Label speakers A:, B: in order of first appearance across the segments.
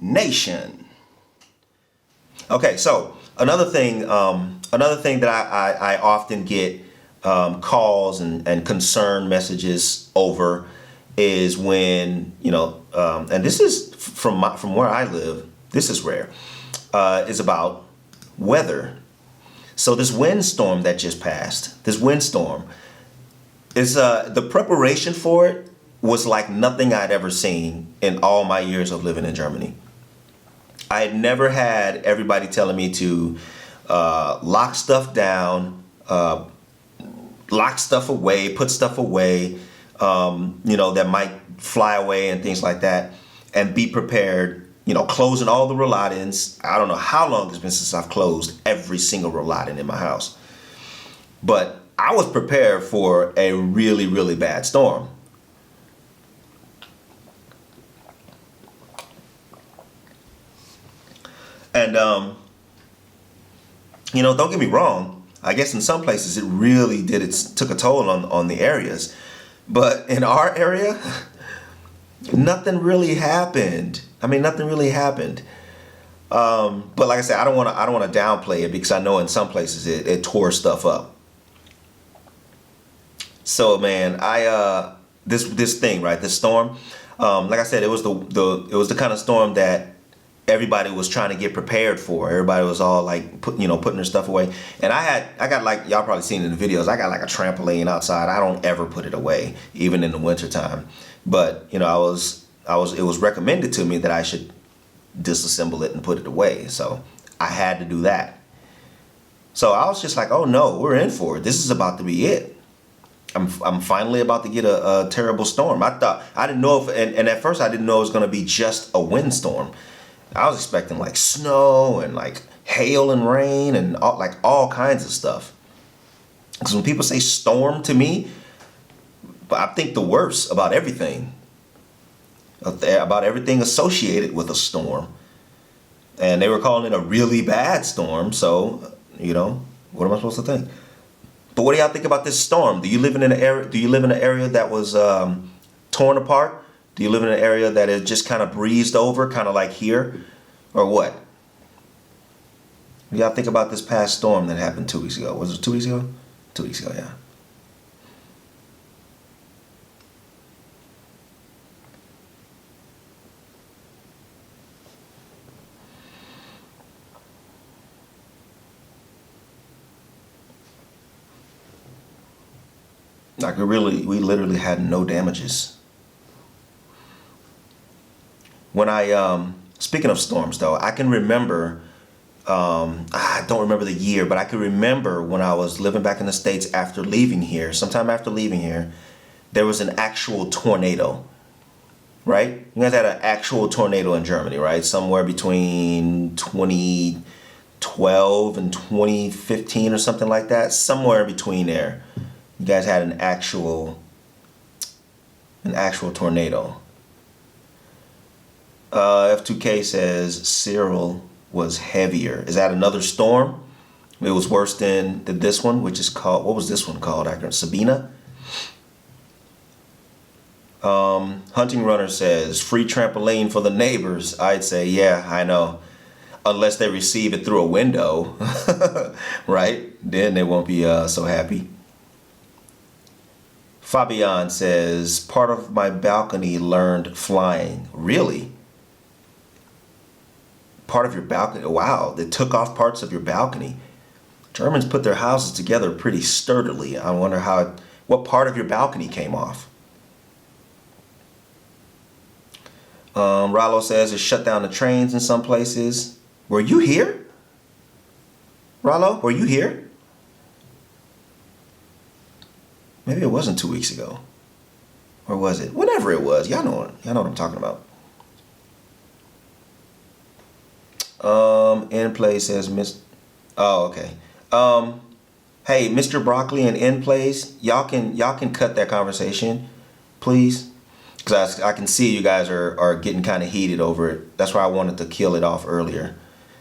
A: Nation. Okay, so another thing that I often get calls and concern messages over is when, and this is from where I live, this is rare, is about weather. So this windstorm that just passed, this windstorm is the preparation for it was like nothing I'd ever seen in all my years of living in Germany. I had never had everybody telling me to lock stuff down, lock stuff away, put stuff away, that might fly away and things like that, and be prepared, closing all the rollad-ins. I don't know how long it's been since I've closed every single rollad-in in my house. But I was prepared for a really, really bad storm. And, don't get me wrong. I guess in some places it really took a toll on the areas. But in our area, nothing really happened. Nothing really happened. But like I said, I don't want to downplay it because I know in some places it tore stuff up. So man, this thing, right? This storm, like I said, it was the kind of storm that everybody was trying to get prepared for. Everybody was all like putting their stuff away. And I got like, y'all probably seen in the videos, I got like a trampoline outside. I don't ever put it away, even in the wintertime. But it was recommended to me that I should disassemble it and put it away. So I had to do that. So I was just like, oh no, we're in for it. This is about to be it. I'm finally about to get a terrible storm. I didn't know and at first I didn't know it was going to be just a windstorm. I was expecting like snow and like hail and rain and all kinds of stuff. Because when people say storm to me, I think the worst about everything associated with a storm. And they were calling it a really bad storm. So, what am I supposed to think? But what do y'all think about this storm? Do you live in an area that was torn apart? Do you live in an area that is just kind of breezed over, kind of like here, or what? What do y'all think about this past storm that happened 2 weeks ago? Was it 2 weeks ago? 2 weeks ago, yeah. Like we literally had no damages. When speaking of storms though, I can remember, I don't remember the year, but I can remember when I was living back in the States sometime after leaving here, there was an actual tornado, right? You guys had an actual tornado in Germany, right? Somewhere between 2012 and 2015 or something like that, somewhere between there. You guys had an actual tornado. F2K says Cyril was heavier. Is that another storm? It was worse than this one, which is called, what was this one called? Sabina? Hunting Runner says free trampoline for the neighbors. I'd say, yeah, I know. Unless they receive it through a window, right? Then they won't be so happy. Fabian says, part of my balcony learned flying. Really? Part of your balcony? Wow, they took off parts of your balcony. Germans put their houses together pretty sturdily. I wonder what part of your balcony came off. Rollo says it shut down the trains in some places. Were you here? Rollo, were you here? Maybe it wasn't 2 weeks ago. Or was it? Whatever it was. Y'all know what I'm talking about. In place says oh, okay. Hey, Mr. Broccoli and in place, y'all can cut that conversation, please. Because I can see you guys are getting kind of heated over it. That's why I wanted to kill it off earlier.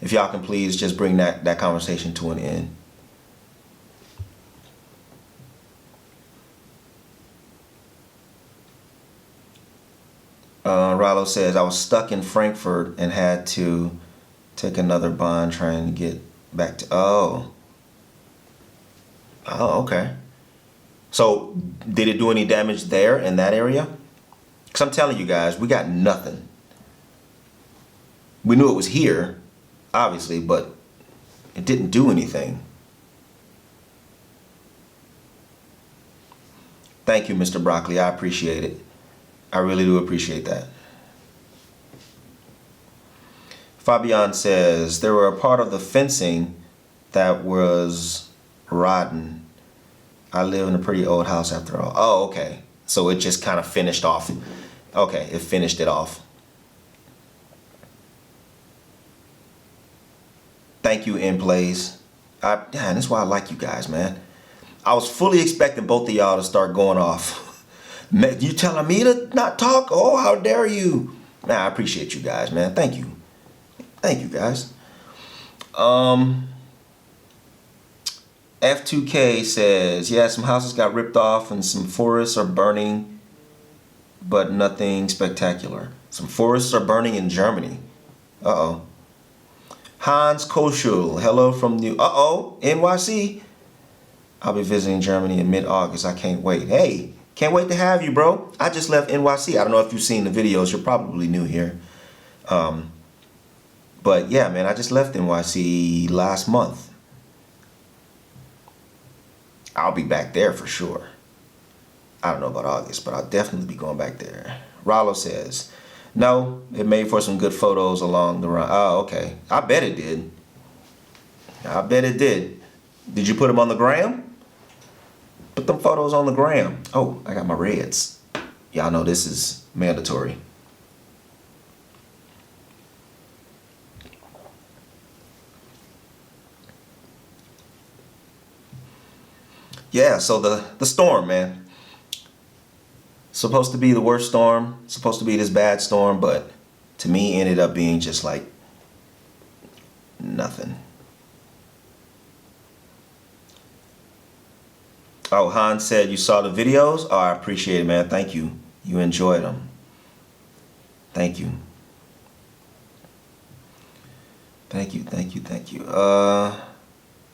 A: If y'all can please just bring that conversation to an end. Rollo says, I was stuck in Frankfurt and had to take another bond trying to get back to, oh, okay. So did it do any damage there in that area? Because I'm telling you guys, we got nothing. We knew it was here, obviously, but it didn't do anything. Thank you, Mr. Broccoli. I appreciate it. I really do appreciate that. Fabian says, there were a part of the fencing that was rotten. I live in a pretty old house after all. Oh, okay. So it just kind of finished off. Okay, it finished it off. Thank you, In Plays. Man, that's why I like you guys, man. I was fully expecting both of y'all to start going off. You telling me to not talk? Oh, how dare you? Man, I appreciate you guys, man. Thank you. Thank you, guys. F2K says, yeah, some houses got ripped off and some forests are burning, but nothing spectacular. Some forests are burning in Germany. Uh-oh. Hans Koschel, hello from New... NYC. I'll be visiting Germany in mid-August. I can't wait. Hey, can't wait to have you, bro. I just left NYC. I don't know if you've seen the videos. You're probably new here. But yeah, man, I just left NYC last month. I'll be back there for sure. I don't know about August, but I'll definitely be going back there. Rollo says, no, it made for some good photos along the run. Oh, okay. I bet it did. I bet it did. Did you put them on the gram? Put them photos on the gram. Oh, I got my reds. Y'all know this is mandatory. Yeah, so the storm, man. Supposed to be the worst storm. Supposed to be this bad storm, but to me ended up being just like nothing. Oh, Hans said you saw the videos? Oh, I appreciate it, man. Thank you. You enjoyed them. Thank you. Thank you, thank you, thank you.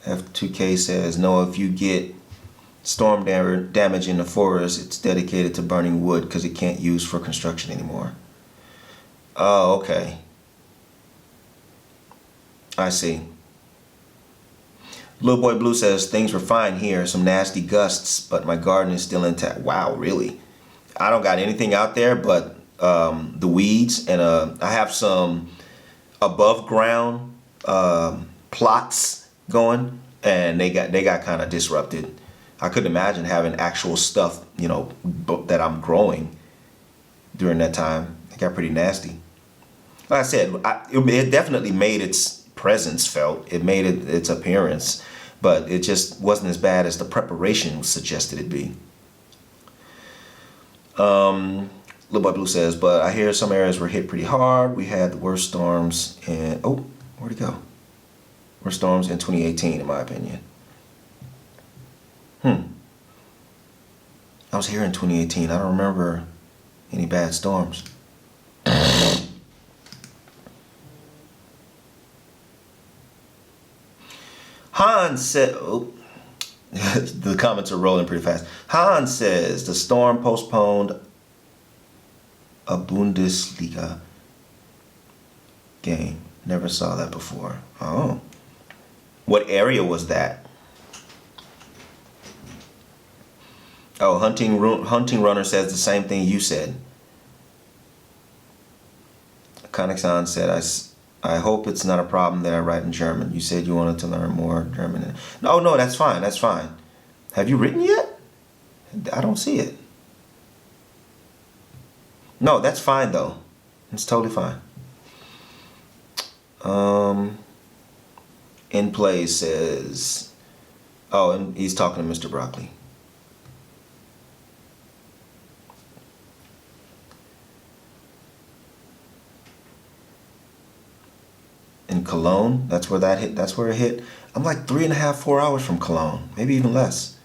A: F2K says, no, if you get storm damage in the forest, it's dedicated to burning wood because it can't use for construction anymore. Oh, okay. I see. Little Boy Blue says, things were fine here. Some nasty gusts, but my garden is still intact. Wow, really? I don't got anything out there but the weeds, and I have some above ground plots going, and they got kind of disrupted. I couldn't imagine having actual stuff, you know, that I'm growing during that time. It got pretty nasty. Like I said, it definitely made its presence felt. It made its appearance, but it just wasn't as bad as the preparation suggested it be. Little Boy Blue says, but I hear some areas were hit pretty hard. We had the worst storms in, oh, where'd it go? Worst storms in 2018, in my opinion. I was here in 2018. I don't remember any bad storms. Hans said, oh, the comments are rolling pretty fast. Hans says, the storm postponed a Bundesliga game. Never saw that before. Oh. What area was that? Oh, Hunting Runner says the same thing you said. Konixan said, I hope it's not a problem that I write in German. You said you wanted to learn more German. No, that's fine. That's fine. Have you written yet? I don't see it. No, that's fine though. It's totally fine. In Play says, oh, and he's talking to Mr. Broccoli. In Cologne, that's where that hit. That's where it hit. I'm like 3.5, 4 hours from Cologne, maybe even less.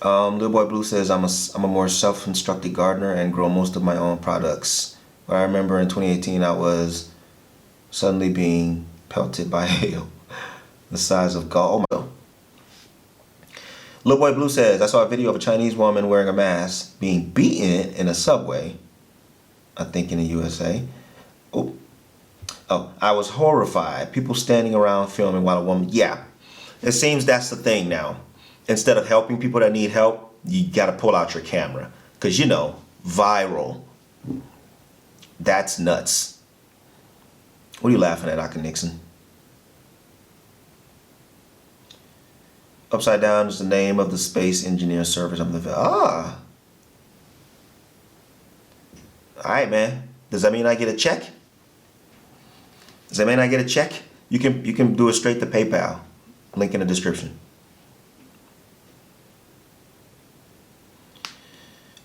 A: Little Boy Blue says, I'm a more self-constructed gardener and grow most of my own products. But I remember in 2018 I was suddenly being pelted by hail the size of golf. Oh my God. Little Boy Blue says, I saw a video of a Chinese woman wearing a mask being beaten in a subway, I think in the USA. Oh, I was horrified. People standing around filming while a woman, yeah. It seems that's the thing now. Instead of helping people that need help, you gotta pull out your camera. Cause you know, viral. That's nuts. What are you laughing at, Dr. Nixon? Upside Down is the name of the space engineer service. All right, man. Does that mean I get a check? Does that mean I get a check? You can do it straight to PayPal. Link in the description.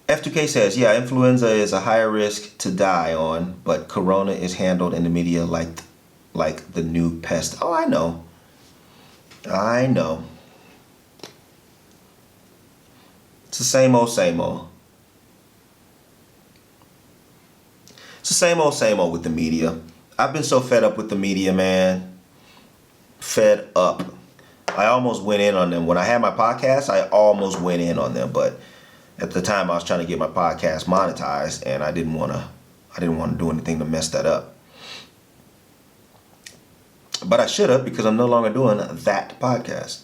A: F2K says, yeah, influenza is a higher risk to die on, but corona is handled in the media like the new pest. Oh, I know. I know. It's the same old, same old. It's the same old with the media. I've been so fed up with the media, man. Fed up. I almost went in on them. When I had my podcast, I almost went in on them, but at the time I was trying to get my podcast monetized and I didn't want to do anything to mess that up. But I should have, because I'm no longer doing that podcast.